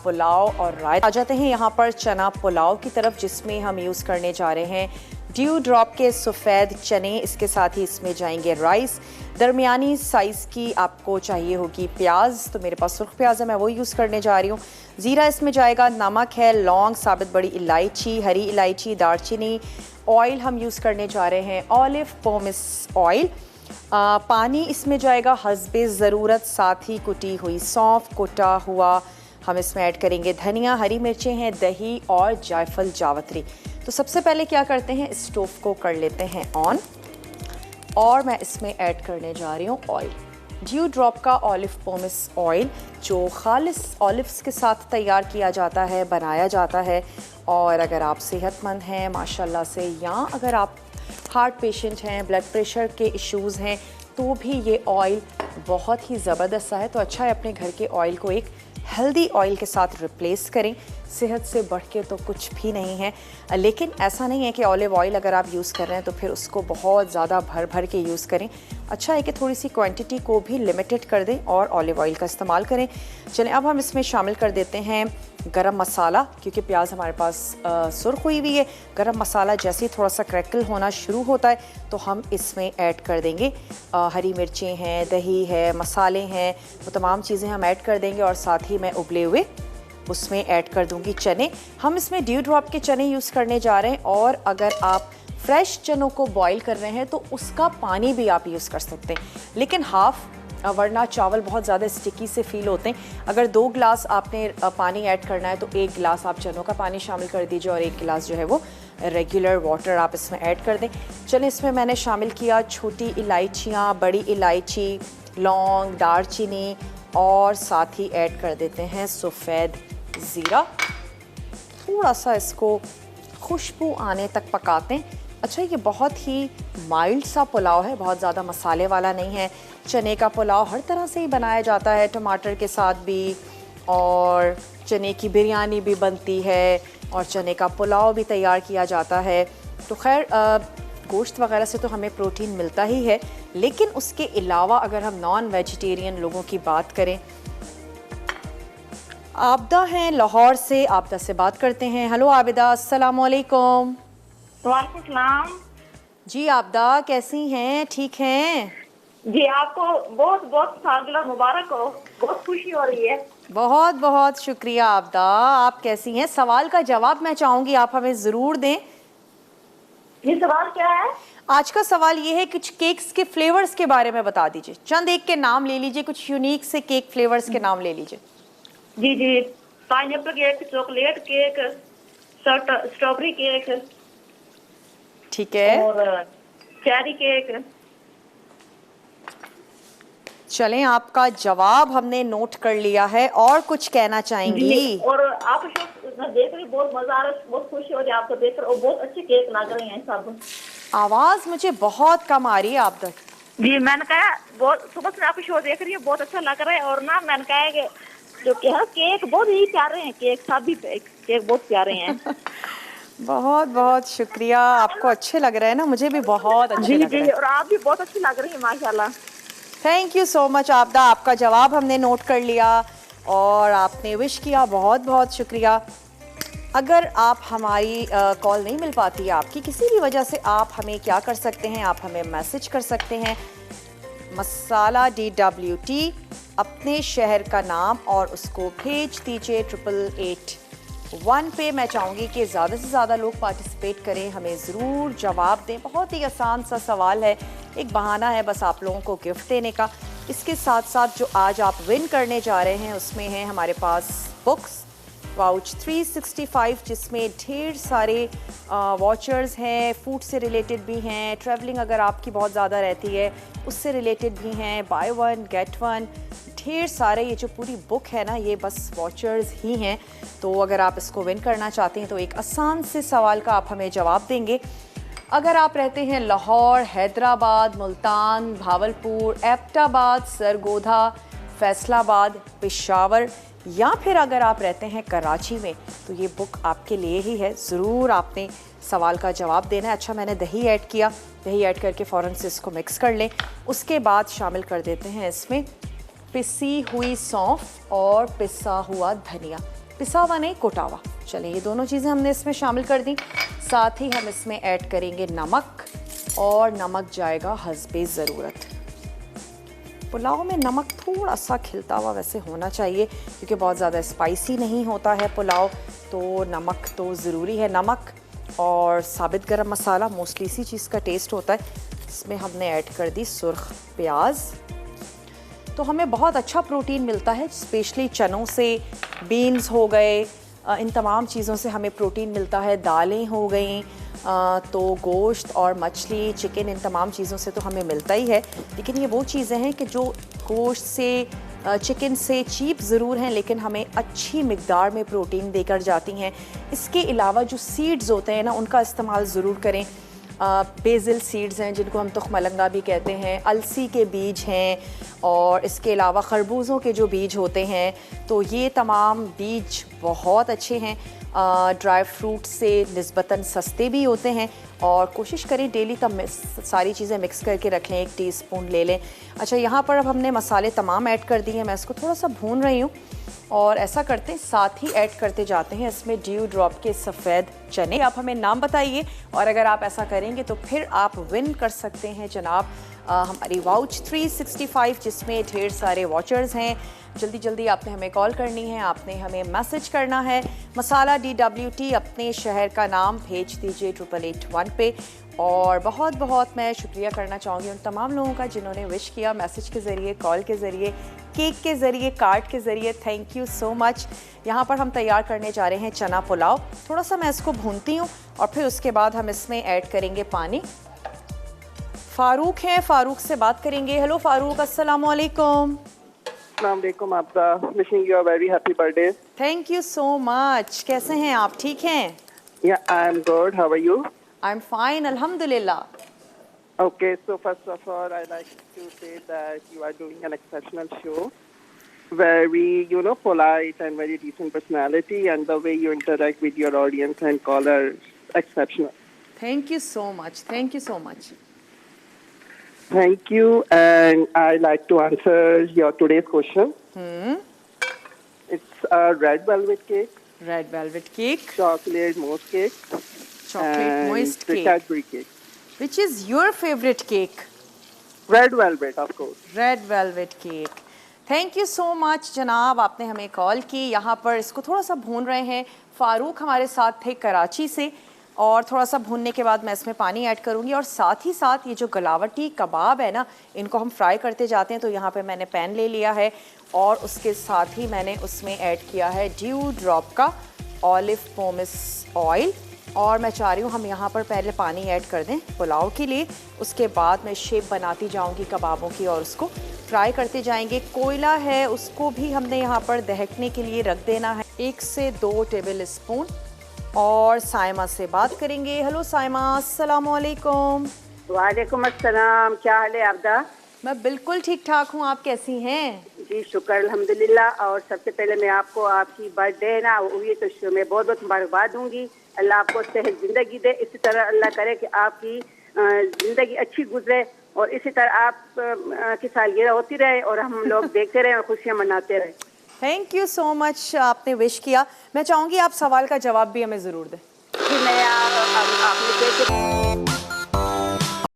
पुलाव और रायता। आ जाते हैं यहाँ पर चना पुलाव की तरफ, जिसमें हम यूज़ करने जा रहे हैं ड्यू ड्रॉप के सफ़ेद चने। इसके साथ ही इसमें जाएंगे राइस। दरमियानी साइज़ की आपको चाहिए होगी प्याज, तो मेरे पास सुर्ख प्याज है, मैं वो यूज़ करने जा रही हूँ। ज़ीरा इसमें जाएगा, नमक है, लौंग, साबित बड़ी इलायची, हरी इलायची, दालचीनी। ऑयल हम यूज़ करने जा रहे हैं ऑलिव पोमेस ऑयल। पानी इसमें जाएगा हस्बे ज़रूरत, साथ ही कुटी हुई सौंफ, कुटा हुआ हम इसमें ऐड करेंगे धनिया, हरी मिर्चें हैं, दही और जायफल जावित्री। तो सबसे पहले क्या करते हैं, स्टोव को कर लेते हैं ऑन और मैं इसमें ऐड करने जा रही हूँ ऑयल। ड्यू ड्रॉप का ऑलिव पोमेस ऑयल जो खालिस ऑलिव्स के साथ तैयार किया जाता है, बनाया जाता है। और अगर आप सेहतमंद हैं माशाल्लाह से, या अगर आप हार्ट पेशेंट हैं, ब्लड प्रेशर के इश्यूज़ हैं, तो भी ये ऑयल बहुत ही ज़बरदस्त सा है। तो अच्छा है अपने घर के ऑयल को एक हेल्दी ऑयल के साथ रिप्लेस करें। सेहत से बढ़ के तो कुछ भी नहीं है। लेकिन ऐसा नहीं है कि ऑलिव ऑयल अगर आप यूज़ कर रहे हैं तो फिर उसको बहुत ज़्यादा भर भर के यूज़ करें। अच्छा है कि थोड़ी सी क्वांटिटी को भी लिमिटेड कर दें और ऑलिव ऑयल का इस्तेमाल करें। चलें अब हम इसमें शामिल कर देते हैं गरम मसाला, क्योंकि प्याज हमारे पास सुर्ख हुई हुई है। गरम मसाला जैसे ही थोड़ा सा क्रैकल होना शुरू होता है तो हम इसमें ऐड कर देंगे हरी मिर्चें हैं, दही है, मसाले हैं, वो तमाम चीज़ें हम ऐड कर देंगे। और साथ ही मैं उबले हुए उसमें ऐड कर दूंगी चने। हम इसमें ड्यू ड्रॉप के चने यूज़ करने जा रहे हैं, और अगर आप फ्रेश चनों को बॉईल कर रहे हैं तो उसका पानी भी आप यूज़ कर सकते हैं, लेकिन हाफ़, वरना चावल बहुत ज़्यादा स्टिकी से फील होते हैं। अगर 2 गिलास आपने पानी ऐड करना है तो 1 गिलास आप चनों का पानी शामिल कर दीजिए और 1 गिलास जो है वो रेगुलर वाटर आप इसमें ऐड कर दें। चलिए इसमें मैंने शामिल किया छोटी इलायचियाँ, बड़ी इलायची, लौंग, दालचीनी और साथ ही ऐड कर देते हैं सफ़ेद ज़ीरा। थोड़ा सा इसको खुशबू आने तक पकाते हैं। अच्छा, ये बहुत ही माइल्ड सा पुलाव है, बहुत ज़्यादा मसाले वाला नहीं है। चने का पुलाव हर तरह से ही बनाया जाता है, टमाटर के साथ भी, और चने की बिरयानी भी बनती है, और चने का पुलाव भी तैयार किया जाता है। तो खैर गोश्त वगैरह से तो हमें प्रोटीन मिलता ही है, लेकिन उसके अलावा अगर हम नॉन वेजिटेरियन लोगों की बात करें, आबिदा हैं लाहौर से, आबिदा से बात करते हैं। हेलो आबिदा, अस्सलाम वालेकुम। वालेकुम सलाम। जी आबिदा कैसी हैं, ठीक हैं? जी आपको बहुत बहुत सालगिरह मुबारक हो, बहुत खुशी हो रही है। बहुत बहुत शुक्रिया आबिदा, आप कैसी हैं? सवाल का जवाब मैं चाहूँगी आप हमें ज़रूर दें। ये सवाल क्या है? आज का सवाल ये है, कुछ केक्स के फ्लेवर्स के बारे में बता दीजिए। चंद एक के नाम ले लीजिए, कुछ यूनिक से केक फ्लेवर्स के नाम ले लीजिए। जी जी, pineapple cake, chocolate cake, strawberry cake, ठीक है, और चेरी केक। चलें आपका जवाब हमने नोट कर लिया है। और कुछ कहना चाहेंगी? और आप देख रही, बहुत मजा आ रहा है, बहुत खुशी हो रही है आपको देखकर, और बहुत अच्छे केक लग रहे हैं सब। आवाज़ मुझे बहुत कम आ रही है आप तक। जी मैंने कहा, बहुत सुबह से आपको शो देख रही है, बहुत अच्छा लग रहा है। और ना मैंने कहा कि जो केक बहुत ही प्यारे हैं, केक सब भी केक बहुत प्यारे हैं। बहुत बहुत शुक्रिया, आपको अच्छे लग रहे हैं ना, मुझे भी बहुत अच्छे लग रहे हैं। और आप भी बहुत अच्छी लग रही है माशाल्लाह। Thank you so much Abida, आपका जवाब हमने नोट कर लिया और आपने विश किया, बहुत बहुत शुक्रिया। अगर आप हमारी कॉल नहीं मिल पाती है आपकी किसी भी वजह से, आप हमें क्या कर सकते हैं, आप हमें मैसेज कर सकते हैं, मसाला DWT, अपने शहर का नाम और उसको भेज दीजिए 8881 पे। मैं चाहूँगी कि ज़्यादा से ज़्यादा लोग पार्टिसिपेट करें, हमें ज़रूर जवाब दें। बहुत ही आसान सा सवाल है, एक बहाना है बस आप लोगों को गिफ्ट देने का। इसके साथ साथ जो आज आप विन करने जा रहे हैं उसमें है हमारे पास बुक्स वाउच 365, जिसमें ढेर सारे वॉचर्स हैं, फूड से रिलेटेड भी हैं, ट्रैवलिंग अगर आपकी बहुत ज़्यादा रहती है उससे रिलेटेड भी हैं, बाय वन गेट वन, ढेर सारे। ये जो पूरी बुक है ना, ये बस वॉचर्स ही हैं। तो अगर आप इसको विन करना चाहते हैं तो एक आसान से सवाल का आप हमें जवाब देंगे। अगर आप रहते हैं लाहौर, हैदराबाद, मुल्तान, भावलपुर, एबटाबाद, सरगोधा, फैसलाबाद, पेशावर, या फिर अगर आप रहते हैं कराची में, तो ये बुक आपके लिए ही है। ज़रूर आपने सवाल का जवाब देना है। अच्छा, मैंने दही ऐड किया, दही ऐड करके फ़ौरन से इसको मिक्स कर लें। उसके बाद शामिल कर देते हैं इसमें पिसी हुई सौंफ और पिसा हुआ धनिया। पिसा हुआ नहीं, कोटा हुआ। चलिए ये दोनों चीज़ें हमने इसमें शामिल कर दी। साथ ही हम इसमें ऐड करेंगे नमक, और नमक जाएगा हस्बे ज़रूरत। पुलाव में नमक थोड़ा सा खिलता हुआ वैसे होना चाहिए, क्योंकि बहुत ज़्यादा स्पाइसी नहीं होता है पुलाव, तो नमक तो ज़रूरी है। नमक और साबित गरम मसाला, मोस्टली इसी चीज़ का टेस्ट होता है। इसमें हमने ऐड कर दी सुर्ख प्याज। तो हमें बहुत अच्छा प्रोटीन मिलता है, स्पेशली चनों से, बीन्स हो गए, इन तमाम चीज़ों से हमें प्रोटीन मिलता है। दालें हो गई, तो गोश्त और मछली, चिकन, इन तमाम चीज़ों से तो हमें मिलता ही है। लेकिन ये वो चीज़ें हैं कि जो गोश्त से, चिकन से चीप ज़रूर हैं, लेकिन हमें अच्छी मिकदार में प्रोटीन देकर जाती हैं। इसके अलावा जो सीड्स होते हैं ना, उनका इस्तेमाल ज़रूर करें। बेसिल सीड्स हैं जिनको हम तुखमलंगा भी कहते हैं, अलसी के बीज हैं, और इसके अलावा खरबूजों के जो बीज होते हैं, तो ये तमाम बीज बहुत अच्छे हैं। ड्राई फ्रूट से निस्बतन सस्ते भी होते हैं, और कोशिश करें डेली तब सारी चीज़ें मिक्स करके रख लें, 1 टीस्पून ले लें। अच्छा, यहाँ पर अब हमने मसाले तमाम ऐड कर दिए हैं। मैं इसको थोड़ा सा भून रही हूँ, और ऐसा करते हैं साथ ही ऐड करते जाते हैं इसमें ड्यू ड्रॉप के सफ़ेद चने। आप हमें नाम बताइए, और अगर आप ऐसा करेंगे तो फिर आप विन कर सकते हैं जनाब हमारी वाउच 365, जिसमें ढेर सारे वॉचर्स हैं। जल्दी जल्दी आपने हमें कॉल करनी है, आपने हमें मैसेज करना है, मसाला DWT अपने शहर का नाम भेज दीजिए 8881 पे। और बहुत बहुत मैं शुक्रिया करना चाहूँगी उन तमाम लोगों का जिन्होंने विश किया, मैसेज के ज़रिए, कॉल के ज़रिए, केक के ज़रिए, कार्ड के ज़रिए। Thank you so much. यहाँ पर हम तैयार करने जा रहे हैं चना पुलाव। थोड़ा सा मैं इसको भूनती हूँ, और फिर उसके बाद हम इसमें ऐड करेंगे पानी। फ़ारूक हैं, फ़ारूक से बात करेंगे। हेलो फ़ारूक, अस्सलाम वालेकुम। अस्सलाम आपका, wishing you a very happy birthday. Thank you so much. कैसे हैं आप, ठीक हैं? Yeah I am good, how are you? I am fine, अल्हम्दुलिल्लाह। Okay, so first of all, I'd like to say that you are doing an exceptional show. Very, polite and very decent personality, and the way you interact with your audience and callers, exceptional. Thank you so much, thank you so much. Thank you, and I'd like to answer your today's question. It's a red velvet cake, red velvet cake, chocolate mousse cake, chocolate and moist the cake. Cadbury cake. Which is your favorite cake? Red velvet, of course. Red velvet cake. Thank you so much जनाब, आपने हमें call की। यहाँ पर इसको थोड़ा सा भून रहे हैं। फ़ारूक हमारे साथ थे कराची से, और थोड़ा सा भूनने के बाद मैं इसमें पानी ऐड करूँगी, और साथ ही साथ ये जो गलावटी कबाब है ना, इनको हम फ्राई करते जाते हैं। तो यहाँ पे मैंने पैन ले लिया है, और उसके साथ ही मैंने उसमें ऐड किया है ड्यू ड्रॉप का ऑलिव पोमेस ऑयल। और मैं चाह रही हूँ हम यहाँ पर पहले पानी ऐड कर दें पुलाव के लिए, उसके बाद मैं शेप बनाती जाऊँगी कबाबों की, और उसको फ्राई करते जाएंगे। कोयला है, उसको भी हमने यहाँ पर दहकने के लिए रख देना है, 1 से 2 टेबल स्पून। और साइमा से बात करेंगे। हेलो साइमा, अस्सलाम वालेकुम। वालेकुम अस्सलाम, क्या हाल है आपदा? मैं बिल्कुल ठीक ठाक हूँ, आप कैसी हैं? जी शुक्र अल्हम्दुलिल्लाह। और सबसे पहले मैं आपको आपकी बर्थडे है ना हुई, तो मैं बहुत बहुत मुबारकबाद दूंगी। अल्लाह आपको सेहत ज़िंदगी दे, इसी तरह अल्लाह करे कि आपकी ज़िंदगी अच्छी गुजरे, और इसी तरह आप की सालगिरह होती रहे, और हम लोग देखते रहे और खुशियाँ मनाते रहे। थैंक यू सो मच, आपने विश किया। मैं चाहूँगी आप सवाल का जवाब भी हमें ज़रूर दें। जी मैं आपने